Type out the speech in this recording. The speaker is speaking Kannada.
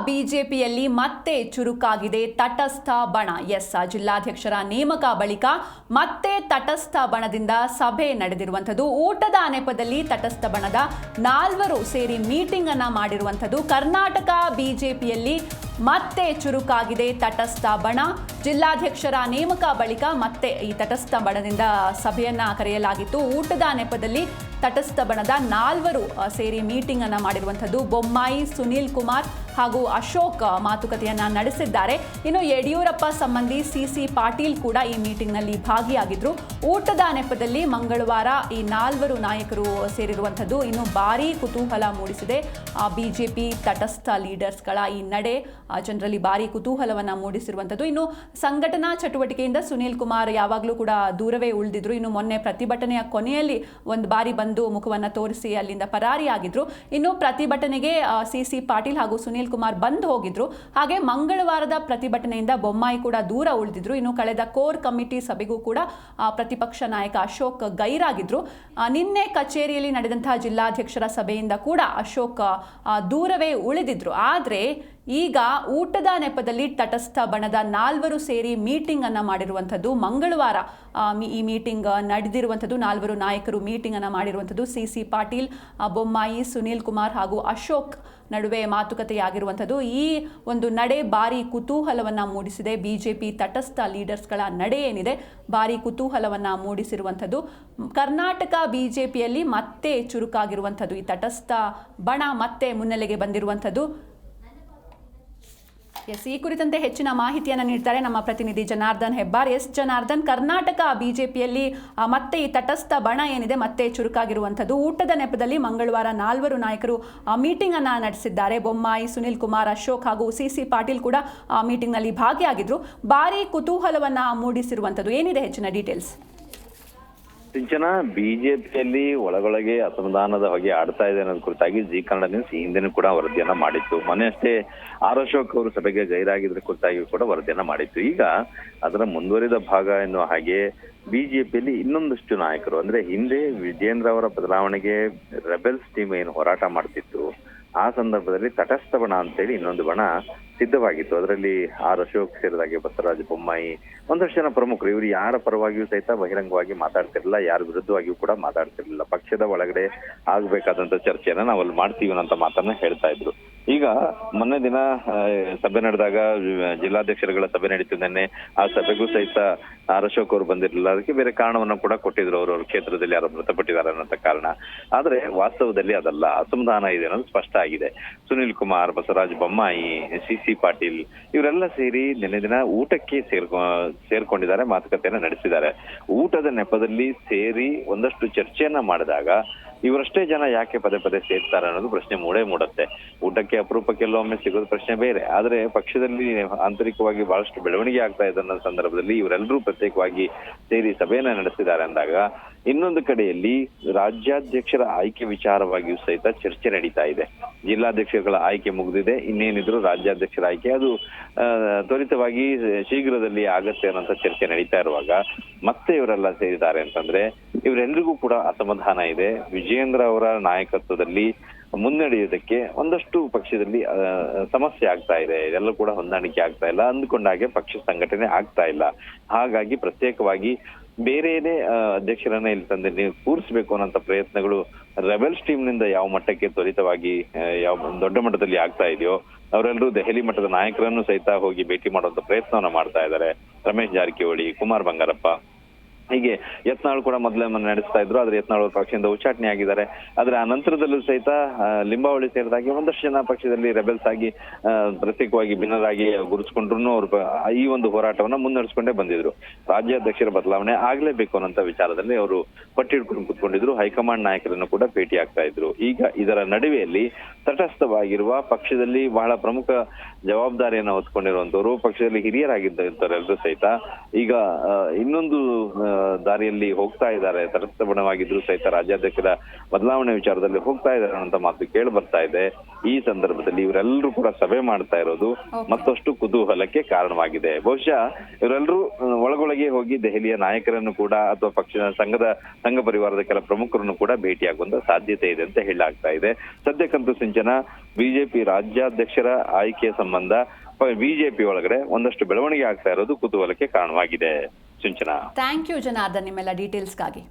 ಬಿಜೆಪಿಯಲ್ಲಿ ಮತ್ತೆ ಚುರುಕಾಗಿದೆ ತಟಸ್ಥ ಬಣ. ಜಿಲ್ಲಾಧ್ಯಕ್ಷರ ನೇಮಕ ಬಳಿಕ ಮತ್ತೆ ತಟಸ್ಥ ಬಣದಿಂದ ಸಭೆ ನಡೆದಿರುವಂಥದ್ದು. ಊಟದ ನೆಪದಲ್ಲಿ ತಟಸ್ಥ ಬಣದ 4 ಸೇರಿ ಮೀಟಿಂಗ್ ಅನ್ನ ಮಾಡಿರುವಂಥದ್ದು. ಕರ್ನಾಟಕ ಬಿಜೆಪಿಯಲ್ಲಿ ಮತ್ತೆ ಚುರುಕಾಗಿದೆ ತಟಸ್ಥ ಬಣ. ಜಿಲ್ಲಾಧ್ಯಕ್ಷರ ನೇಮಕ ಬಳಿಕ ಮತ್ತೆ ಈ ತಟಸ್ಥ ಬಣದಿಂದ ಸಭೆಯನ್ನ ಕರೆಯಲಾಗಿತ್ತು. ಊಟದ ನೆಪದಲ್ಲಿ ತಟಸ್ಥ ಬಣದ 4 ಸೇರಿ ಮೀಟಿಂಗ್ ಅನ್ನ ಮಾಡಿರುವಂಥದ್ದು. ಬೊಮ್ಮಾಯಿ, ಸುನೀಲ್ ಕುಮಾರ್ ಹಾಗೂ ಅಶೋಕ್ ಮಾತುಕತೆಯನ್ನ ನಡೆಸಿದ್ದಾರೆ. ಇನ್ನು ಯಡಿಯೂರಪ್ಪ ಸಂಬಂಧಿ ಸಿಸಿ ಪಾಟೀಲ್ ಕೂಡ ಈ ಮೀಟಿಂಗ್ನಲ್ಲಿ ಭಾಗಿಯಾಗಿದ್ರು. ಊಟದ ನೆಪದಲ್ಲಿ ಮಂಗಳವಾರ ಈ 4 ನಾಯಕರು ಸೇರಿರುವಂಥದ್ದು ಇನ್ನು ಭಾರೀ ಕುತೂಹಲ ಮೂಡಿಸಿದೆ. ಬಿಜೆಪಿ ತಟಸ್ಥ ಲೀಡರ್ಸ್ಗಳ ಈ ನಡೆ ಜನರಲ್ಲಿ ಭಾರೀ ಕುತೂಹಲವನ್ನ ಮೂಡಿಸಿರುವಂಥದ್ದು. ಇನ್ನು ಸಂಘಟನಾ ಚಟುವಟಿಕೆಯಿಂದ ಸುನೀಲ್ ಕುಮಾರ್ ಯಾವಾಗಲೂ ಕೂಡ ದೂರವೇ ಉಳಿದಿದ್ರು. ಇನ್ನು ಮೊನ್ನೆ ಪ್ರತಿಭಟನೆಯ ಕೊನೆಯಲ್ಲಿ ಒಂದು ಬಾರಿ ಬಂದು ಮುಖವನ್ನ ತೋರಿಸಿ ಅಲ್ಲಿಂದ ಪರಾರಿಯಾಗಿದ್ರು. ಇನ್ನು ಪ್ರತಿಭಟನೆಗೆ ಸಿಸಿ ಪಾಟೀಲ್ ಹಾಗೂ ಸುನೀಲ್ ಕುಮಾರ್ ಬಂದು ಹೋಗಿದ್ರು. ಹಾಗೆ ಮಂಗಳವಾರದ ಪ್ರತಿಭಟನೆಯಿಂದ ಬೊಮ್ಮಾಯಿ ಕೂಡ ದೂರ ಉಳಿದಿದ್ರು. ಇನ್ನು ಕಳೆದ ಕೋರ್ ಕಮಿಟಿ ಸಭೆಗೂ ಕೂಡ ಪ್ರತಿಪಕ್ಷ ನಾಯಕ ಅಶೋಕ್ ಗೈರಾಗಿದ್ರು. ನಿನ್ನೆ ಕಚೇರಿಯಲ್ಲಿ ನಡೆದಂತಹ ಜಿಲ್ಲಾಧ್ಯಕ್ಷರ ಸಭೆಯಿಂದ ಕೂಡ ಅಶೋಕ್ ದೂರವೇ ಉಳಿದಿದ್ರು. ಆದರೆ ಈಗ ಊಟದ ನೆಪದಲ್ಲಿ ತಟಸ್ಥ ಬಣದ 4 ಸೇರಿ ಮೀಟಿಂಗ್ ಅನ್ನ ಮಾಡಿರುವಂಥದ್ದು. ಮಂಗಳವಾರ ಈ ಮೀಟಿಂಗ್ ನಡೆದಿರುವಂಥದ್ದು. 4 ನಾಯಕರು ಮೀಟಿಂಗ್ ಅನ್ನ ಮಾಡಿರುವಂಥದ್ದು. ಸಿಸಿ ಪಾಟೀಲ್, ಬೊಮ್ಮಾಯಿ, ಸುನೀಲ್ ಕುಮಾರ್ ಹಾಗೂ ಅಶೋಕ್ ನಡುವೆ ಮಾತುಕತೆಯಾಗಿರುವಂಥದ್ದು. ಈ ಒಂದು ನಡೆ ಭಾರಿ ಕುತೂಹಲವನ್ನ ಮೂಡಿಸಿದೆ. ಬಿಜೆಪಿ ತಟಸ್ಥ ಲೀಡರ್ಸ್ಗಳ ನಡೆ ಏನಿದೆ ಭಾರಿ ಕುತೂಹಲವನ್ನ ಮೂಡಿಸಿರುವಂಥದ್ದು. ಕರ್ನಾಟಕ ಬಿಜೆಪಿಯಲ್ಲಿ ಮತ್ತೆ ಚುರುಕಾಗಿರುವಂಥದ್ದು ಈ ತಟಸ್ಥ ಬಣ ಮತ್ತೆ ಮುನ್ನೆಲೆಗೆ ಬಂದಿರುವಂಥದ್ದು. ಈ ಕುರಿತಂತೆ ಹೆಚ್ಚಿನ ಮಾಹಿತಿಯನ್ನು ನೀಡ್ತಾರೆ ನಮ್ಮ ಪ್ರತಿನಿಧಿ ಜನಾರ್ದನ್ ಹೆಬ್ಬಾರ್. ಜನಾರ್ದನ್, ಕರ್ನಾಟಕ ಬಿಜೆಪಿಯಲ್ಲಿ ಮತ್ತೆ ಈ ತಟಸ್ಥ ಬಣ ಏನಿದೆ ಮತ್ತೆ ಚುರುಕಾಗಿರುವಂಥದ್ದು. ಊಟದ ನೆಪದಲ್ಲಿ ಮಂಗಳವಾರ 4 ನಾಯಕರು ಮೀಟಿಂಗ್ ಅನ್ನ ನಡೆಸಿದ್ದಾರೆ. ಬೊಮ್ಮಾಯಿ, ಸುನಿಲ್ ಕುಮಾರ್, ಅಶೋಕ್ ಹಾಗೂ ಸಿಸಿ ಪಾಟೀಲ್ ಕೂಡ ಮೀಟಿಂಗ್ ನಲ್ಲಿ ಭಾಗಿಯಾಗಿದ್ರು. ಭಾರಿ ಕುತೂಹಲವನ್ನ ಮೂಡಿಸಿರುವಂಥದ್ದು. ಏನಿದೆ ಹೆಚ್ಚಿನ ಡೀಟೇಲ್ಸ್? ಸಿಂಚನ, ಬಿಜೆಪಿಯಲ್ಲಿ ಒಳಗೊಳಗೆ ಅಸಮಾಧಾನದ ಹೊಗೆ ಆಡ್ತಾ ಇದೆ ಅನ್ನೋದ್ ಕುರಿತಾಗಿ ಜಿ ಕನ್ನಡ ನ್ಯೂಸ್ ಹಿಂದೆನೂ ಕೂಡ ವರದಿಯನ್ನ ಮಾಡಿತ್ತು. ಮೊನ್ನೆ ಅಷ್ಟೇ ಅಶೋಕ್ ಅವರು ಸಭೆಗೆ ಗೈರಾಗಿದ್ರ ಕುರಿತಾಗಿ ಕೂಡ ವರದಿಯನ್ನ ಮಾಡಿತ್ತು. ಈಗ ಅದರ ಮುಂದುವರಿದ ಭಾಗ ಎನ್ನುವ ಹಾಗೆ ಬಿಜೆಪಿಯಲ್ಲಿ ಇನ್ನೊಂದಷ್ಟು ನಾಯಕರು, ಅಂದ್ರೆ ಹಿಂದೆ ವಿಜೇಂದ್ರ ಅವರ ಬದಲಾವಣೆಗೆ ರೆಬೆಲ್ಸ್ ಟೀಮ್ ಏನು ಹೋರಾಟ ಮಾಡ್ತಿತ್ತು, ಆ ಸಂದರ್ಭದಲ್ಲಿ ತಟಸ್ಥ ಬಣ ಅಂತೇಳಿ ಇನ್ನೊಂದು ಬಣ ಸಿದ್ಧವಾಗಿತ್ತು. ಅದರಲ್ಲಿ ಅಶೋಕ್ ಸೇರಿದಾಗೆ ಬಸವರಾಜ ಬೊಮ್ಮಾಯಿ, ಒಂದಷ್ಟು ಜನ ಪ್ರಮುಖರು. ಇವರು ಯಾರ ಪರವಾಗಿಯೂ ಸಹಿತ ಬಹಿರಂಗವಾಗಿ ಮಾತಾಡ್ತಿರ್ಲಿಲ್ಲ, ಯಾರ ವಿರುದ್ಧವಾಗಿಯೂ ಕೂಡ ಮಾತಾಡ್ತಿರ್ಲಿಲ್ಲ. ಪಕ್ಷದ ಒಳಗಡೆ ಆಗ್ಬೇಕಾದಂತ ಚರ್ಚೆಯನ್ನ ನಾವಲ್ಲಿ ಮಾಡ್ತೀವಿ ಅನ್ನೋ ಮಾತನ್ನ ಹೇಳ್ತಾ ಇದ್ರು. ಈಗ ಮೊನ್ನೆ ದಿನ ಸಭೆ ನಡೆದಾಗ ಜಿಲ್ಲಾಧ್ಯಕ್ಷರುಗಳ ಸಭೆ ನಡೀತು ನಿನ್ನೆ. ಆ ಸಭೆಗೂ ಸಹಿತ ಅಶೋಕ್ ಅವರು ಬಂದಿರಲಿಲ್ಲ. ಅದಕ್ಕೆ ಬೇರೆ ಕಾರಣವನ್ನ ಕೂಡ ಕೊಟ್ಟಿದ್ರು. ಅವ್ರವ್ರ ಕ್ಷೇತ್ರದಲ್ಲಿ ಯಾರು ಮೃತಪಟ್ಟಿದ್ದಾರೆ ಅನ್ನೋಂಥ ಕಾರಣ. ಆದ್ರೆ ವಾಸ್ತವದಲ್ಲಿ ಅದಲ್ಲ, ಅಸಮಾಧಾನ ಇದೆ ಅನ್ನೋದು ಸ್ಪಷ್ಟ ಆಗಿದೆ. ಸುನೀಲ್ ಕುಮಾರ್, ಬಸವರಾಜ ಬೊಮ್ಮಾಯಿ, ಸಿಸಿ ಪಾಟೀಲ್ ಇವರೆಲ್ಲ ಸೇರಿ ನಿನ್ನೆ ದಿನ ಊಟಕ್ಕೆ ಸೇರ್ಕೊಂಡಿದ್ದಾರೆ, ಮಾತುಕತೆಯನ್ನ ನಡೆಸಿದ್ದಾರೆ. ಊಟದ ನೆಪದಲ್ಲಿ ಸೇರಿ ಒಂದಷ್ಟು ಚರ್ಚೆಯನ್ನ ಮಾಡಿದಾಗ ಇವರಷ್ಟೇ ಜನ ಯಾಕೆ ಪದೇ ಪದೇ ಸೇರ್ತಾರೆ ಅನ್ನೋದು ಪ್ರಶ್ನೆ ಮೂಡುತ್ತೆ. ಊಟಕ್ಕೆ ಅಪರೂಪಕ್ಕೆಲ್ಲೊಮ್ಮೆ ಸಿಗೋದು ಪ್ರಶ್ನೆ ಬೇರೆ, ಆದ್ರೆ ಪಕ್ಷದಲ್ಲಿ ಆಂತರಿಕವಾಗಿ ಬಹಳಷ್ಟು ಬೆಳವಣಿಗೆ ಆಗ್ತಾ ಇದೆ ಅನ್ನೋ ಸಂದರ್ಭದಲ್ಲಿ ಇವರೆಲ್ಲರೂ ಪ್ರತ್ಯೇಕವಾಗಿ ಸೇರಿ ಸಭೆಯನ್ನ ನಡೆಸಿದ್ದಾರೆ ಅಂದಾಗ ಇನ್ನೊಂದು ಕಡೆಯಲ್ಲಿ ರಾಜ್ಯಾಧ್ಯಕ್ಷರ ಆಯ್ಕೆ ವಿಚಾರವಾಗಿಯೂ ಸಹಿತ ಚರ್ಚೆ ನಡೀತಾ ಇದೆ. ಜಿಲ್ಲಾಧ್ಯಕ್ಷರುಗಳ ಆಯ್ಕೆ ಮುಗಿದಿದೆ, ಇನ್ನೇನಿದ್ರು ರಾಜ್ಯಾಧ್ಯಕ್ಷರ ಆಯ್ಕೆ ಅದು ತ್ವರಿತವಾಗಿ ಶೀಘ್ರದಲ್ಲಿ ಆಗತ್ತೆ ಅನ್ನೋಂಥ ಚರ್ಚೆ ನಡೀತಾ ಇರುವಾಗ ಮತ್ತೆ ಇವರೆಲ್ಲ ಸೇರಿದ್ದಾರೆ ಅಂತಂದ್ರೆ ಇವರೆಲ್ಲರಿಗೂ ಕೂಡ ಅಸಮಾಧಾನ ಇದೆ. ವಿಜೇಂದ್ರ ಅವರ ನಾಯಕತ್ವದಲ್ಲಿ ಮುನ್ನಡೆಯುವುದಕ್ಕೆ ಒಂದಷ್ಟು ಪಕ್ಷದಲ್ಲಿ ಸಮಸ್ಯೆ ಆಗ್ತಾ ಇದೆ. ಇದೆಲ್ಲ ಕೂಡ ಹೊಂದಾಣಿಕೆ ಆಗ್ತಾ ಇಲ್ಲ, ಅಂದ್ಕೊಂಡಾಗೆ ಪಕ್ಷ ಸಂಘಟನೆ ಆಗ್ತಾ ಇಲ್ಲ. ಹಾಗಾಗಿ ಪ್ರತ್ಯೇಕವಾಗಿ ಬೇರೆನೇ ಅಧ್ಯಕ್ಷರನ್ನ ಇಲ್ಲಿ ತಂದೆ ನೀವು ಕೂರಿಸ್ಬೇಕು ಅನ್ನೋಂಥ ಪ್ರಯತ್ನಗಳು ರೆಬೆಲ್ಸ್ ಟೀಮ್ ನಿಂದ ಯಾವ ಮಟ್ಟಕ್ಕೆ ತ್ವರಿತವಾಗಿ ಯಾವ ದೊಡ್ಡ ಮಟ್ಟದಲ್ಲಿ ಆಗ್ತಾ ಇದೆಯೋ ಅವರೆಲ್ಲರೂ ದೆಹಲಿ ಮಟ್ಟದ ನಾಯಕರನ್ನು ಸಹಿತ ಹೋಗಿ ಭೇಟಿ ಮಾಡುವಂತ ಪ್ರಯತ್ನವನ್ನ ಮಾಡ್ತಾ ಇದ್ದಾರೆ. ರಮೇಶ್ ಜಾರಕಿಹೊಳಿ, ಕುಮಾರ್ ಬಂಗಾರಪ್ಪ, ಹೀಗೆ ಯತ್ನಾಳ್ ಕೂಡ ಮೊದಲೇ ನಡೆಸ್ತಾ ಇದ್ರು. ಆದ್ರೆ ಯತ್ನಾಳ್ ಅವ್ರ ಪಕ್ಷದಿಂದ ಉಚ್ಚಾಟನೆ ಆಗಿದ್ದಾರೆ. ಆದ್ರೆ ಆ ನಂತರದಲ್ಲೂ ಸಹಿತ ಲಿಂಬಾವಳಿ ಸೇರಿದಾಗಿ ಒಂದಷ್ಟು ಜನ ಪಕ್ಷದಲ್ಲಿ ರೆಬೆಲ್ಸ್ ಆಗಿ ಪ್ರತ್ಯೇಕವಾಗಿ ಭಿನ್ನರಾಗಿ ಗುರುತಿಸ್ಕೊಂಡ್ರು ಅವ್ರು ಈ ಒಂದು ಹೋರಾಟವನ್ನ ಮುನ್ನಡೆಸ್ಕೊಂಡೇ ಬಂದಿದ್ರು. ರಾಜ್ಯಾಧ್ಯಕ್ಷರ ಬದಲಾವಣೆ ಆಗ್ಲೇಬೇಕು ಅನ್ನೋಂಥ ವಿಚಾರದಲ್ಲಿ ಅವರು ಪಟ್ಟಿಡ್ಕೊಂಡು ಕೂತ್ಕೊಂಡಿದ್ರು. ಹೈಕಮಾಂಡ್ ನಾಯಕರನ್ನು ಕೂಡ ಭೇಟಿ ಆಗ್ತಾ ಇದ್ರು. ಈಗ ಇದರ ನಡುವೆಯಲ್ಲಿ ತಟಸ್ಥವಾಗಿರುವ ಪಕ್ಷದಲ್ಲಿ ಬಹಳ ಪ್ರಮುಖ ಜವಾಬ್ದಾರಿಯನ್ನ ಹೊತ್ಕೊಂಡಿರುವಂತವ್ರು, ಪಕ್ಷದಲ್ಲಿ ಹಿರಿಯರಾಗಿದ್ದವರೆಲ್ಲರೂ ಸಹಿತ ಈಗ ಇನ್ನೊಂದು ದಾರಿಯಲ್ಲಿ ಹೋಗ್ತಾ ಇದ್ದಾರೆ, ತಟಸ್ಥ ಬಣವಾಗಿದ್ರು ಸಹಿತ ರಾಜ್ಯಾಧ್ಯಕ್ಷರ ಬದಲಾವಣೆ ವಿಚಾರದಲ್ಲಿ ಹೋಗ್ತಾ ಇದ್ದಾರೆ ಅನ್ನೋ ಮಾತು ಕೇಳಿ ಬರ್ತಾ ಇದೆ. ಈ ಸಂದರ್ಭದಲ್ಲಿ ಇವರೆಲ್ಲರೂ ಕೂಡ ಸಭೆ ಮಾಡ್ತಾ ಇರೋದು ಮತ್ತಷ್ಟು ಕುತೂಹಲಕ್ಕೆ ಕಾರಣವಾಗಿದೆ. ಬಹುಶಃ ಇವರೆಲ್ಲರೂ ಒಳಗೊಳಗೆ ಹೋಗಿ ದೆಹಲಿಯ ನಾಯಕರನ್ನು ಕೂಡ ಅಥವಾ ಸಂಘ ಪರಿವಾರದ ಕೆಲ ಪ್ರಮುಖರನ್ನು ಕೂಡ ಭೇಟಿಯಾಗುವಂತ ಸಾಧ್ಯತೆ ಇದೆ ಅಂತ ಹೇಳಲಾಗ್ತಾ ಇದೆ. ಸದ್ಯಕ್ಕಂತೂ ಸಿಂಚನ ಬಿಜೆಪಿ ರಾಜ್ಯಾಧ್ಯಕ್ಷರ ಆಯ್ಕೆಯ ಸಂಬಂಧ ಬಿಜೆಪಿ ಒಳಗಡೆ ಒಂದಷ್ಟು ಬೆಳವಣಿಗೆ ಆಗ್ತಾ ಇರೋದು ಕುತೂಹಲಕ್ಕೆ ಕಾರಣವಾಗಿದೆ. ಸಿಂಚನ, ಥ್ಯಾಂಕ್ ಯು ಜನಾರ್ದನ್ ನಿಮ್ಮೆಲ್ಲ ಡೀಟೇಲ್ಸ್ಗಾಗಿ.